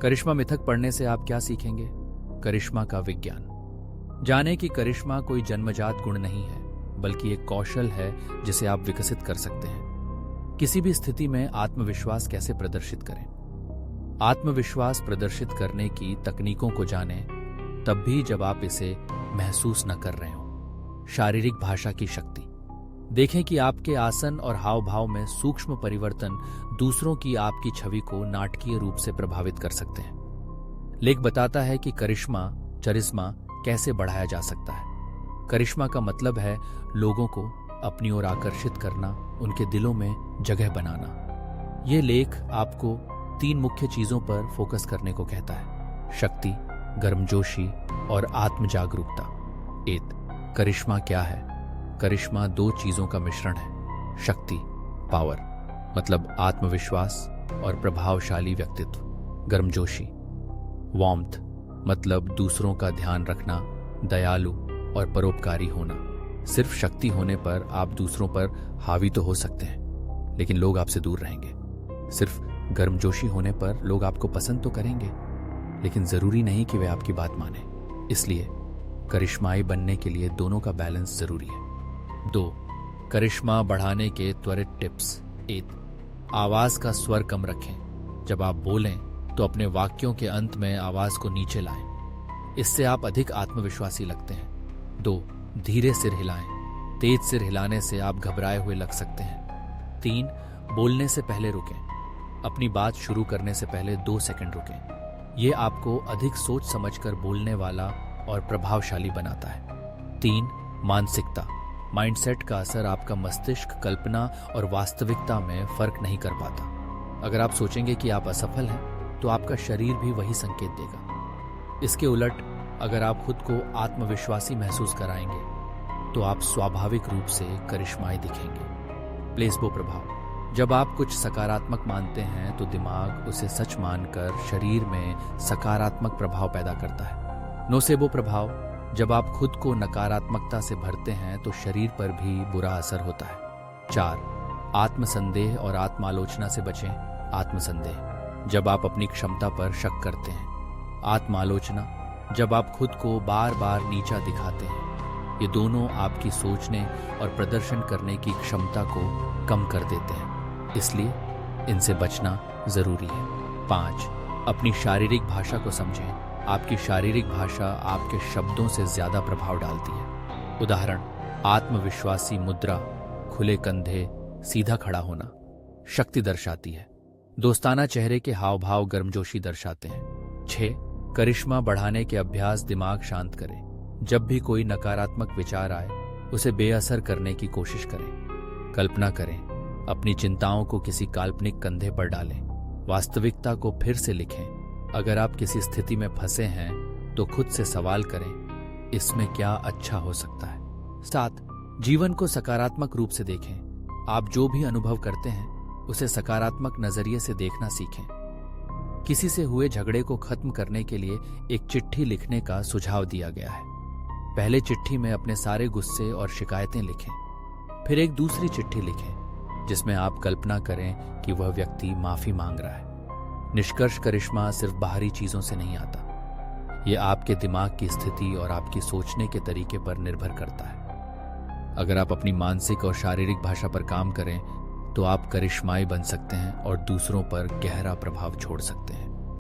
करिश्मा मिथक पढ़ने से आप क्या सीखेंगे? करिश्मा का विज्ञान। जाने कि करिश्मा कोई जन्मजात गुण नहीं है, बल्कि एक कौशल है जिसे आप विकसित कर सकते हैं। किसी भी स्थिति में आत्मविश्वास कैसे प्रदर्शित करें? आत्मविश्वास प्रदर्शित करने की तकनीकों को जानें, तब भी जब आप इसे महसूस न कर रहे हो। शारीरिक भाषा की शक्ति। देखें कि आपके आसन और हाव भाव में सूक्ष्म परिवर्तन दूसरों की आपकी छवि को नाटकीय रूप से प्रभावित कर सकते हैं। लेख बताता है कि करिश्मा कैसे बढ़ाया जा सकता है। करिश्मा का मतलब है लोगों को अपनी ओर आकर्षित करना, उनके दिलों में जगह बनाना। ये लेख आपको 3 मुख्य चीजों पर फोकस करने को कहता है: शक्ति, गर्मजोशी और आत्म जागरूकता। करिश्मा क्या है? करिश्मा 2 चीजों का मिश्रण है। शक्ति, पावर, मतलब आत्मविश्वास और प्रभावशाली व्यक्तित्व। गर्मजोशी, वार्मथ, मतलब दूसरों का ध्यान रखना, दयालु और परोपकारी होना। सिर्फ शक्ति होने पर आप दूसरों पर हावी तो हो सकते हैं, लेकिन लोग आपसे दूर रहेंगे। सिर्फ गर्मजोशी होने पर लोग आपको पसंद तो करेंगे, लेकिन जरूरी नहीं कि वे आपकी बात माने। इसलिए करिश्माई बनने के लिए दोनों का बैलेंस जरूरी है। 2. करिश्मा बढ़ाने के त्वरित टिप्स। 1. आवाज का स्वर कम रखें। जब आप बोलें तो अपने वाक्यों के अंत में आवाज को नीचे लाएं। इससे आप अधिक आत्मविश्वासी लगते हैं। 2. धीरे सिर हिलाएं। तेज सिर हिलाने से आप घबराए हुए लग सकते हैं। 3. बोलने से पहले रुकें। अपनी बात शुरू करने से पहले 2 सेकंड रुकें। यह आपको अधिक सोच समझकर बोलने वाला और प्रभावशाली बनाता है। 3. मानसिकता। माइंडसेट का असर आपका मस्तिष्क कल्पना और वास्तविकता में फर्क नहीं कर पाता। अगर आप सोचेंगे कि आप असफल हैं, तो आपका शरीर भी वही संकेत देगा। इसके उलट अगर आप खुद को आत्मविश्वासी महसूस कराएंगे, तो आप स्वाभाविक रूप से करिश्माई दिखेंगे। प्लेसबो प्रभाव। जब आप कुछ सकारात्मक मानते हैं, तो दिमाग उसे सच मानकर शरीर में सकारात्मक प्रभाव पैदा करता है। नोसेबो प्रभाव। जब आप खुद को नकारात्मकता से भरते हैं, तो शरीर पर भी बुरा असर होता है। 4. आत्मसंदेह और आत्मालोचना से बचें। आत्मसंदेह। जब आप अपनी क्षमता पर शक करते हैं। आत्मालोचना। जब आप खुद को बार बार नीचा दिखाते हैं। ये दोनों आपकी सोचने और प्रदर्शन करने की क्षमता को कम कर देते हैं, इसलिए इनसे बचना जरूरी है। 5. अपनी शारीरिक भाषा को समझें। आपकी शारीरिक भाषा आपके शब्दों से ज्यादा प्रभाव डालती है। उदाहरण: आत्मविश्वासी मुद्रा, खुले कंधे, सीधा खड़ा होना शक्ति दर्शाती है। दोस्ताना चेहरे के हाव भाव गर्मजोशी दर्शाते हैं। 6. करिश्मा बढ़ाने के अभ्यास। दिमाग शांत करें। जब भी कोई नकारात्मक विचार आए, उसे बेअसर करने की कोशिश करें। कल्पना करें, अपनी चिंताओं को किसी काल्पनिक कंधे पर डालें। वास्तविकता को फिर से लिखें। अगर आप किसी स्थिति में फंसे हैं, तो खुद से सवाल करें, इसमें क्या अच्छा हो सकता है। 7. जीवन को सकारात्मक रूप से देखें। आप जो भी अनुभव करते हैं, उसे सकारात्मक नजरिए से देखना सीखें। किसी से हुए झगड़े को खत्म करने के लिए एक चिट्ठी लिखने का सुझाव दिया गया है। पहले चिट्ठी में अपने सारे गुस्से और शिकायतें लिखें। फिर एक दूसरी चिट्ठी लिखें, जिसमें आप कल्पना करें कि वह व्यक्ति माफी मांग रहा है। निष्कर्ष: करिश्मा सिर्फ बाहरी चीजों से नहीं आता। यह आपके दिमाग की स्थिति और आपकी सोचने के तरीके पर निर्भर करता है। अगर आप अपनी मानसिक और शारीरिक भाषा पर काम करें, तो आप करिश्माई बन सकते हैं और दूसरों पर गहरा प्रभाव छोड़ सकते हैं।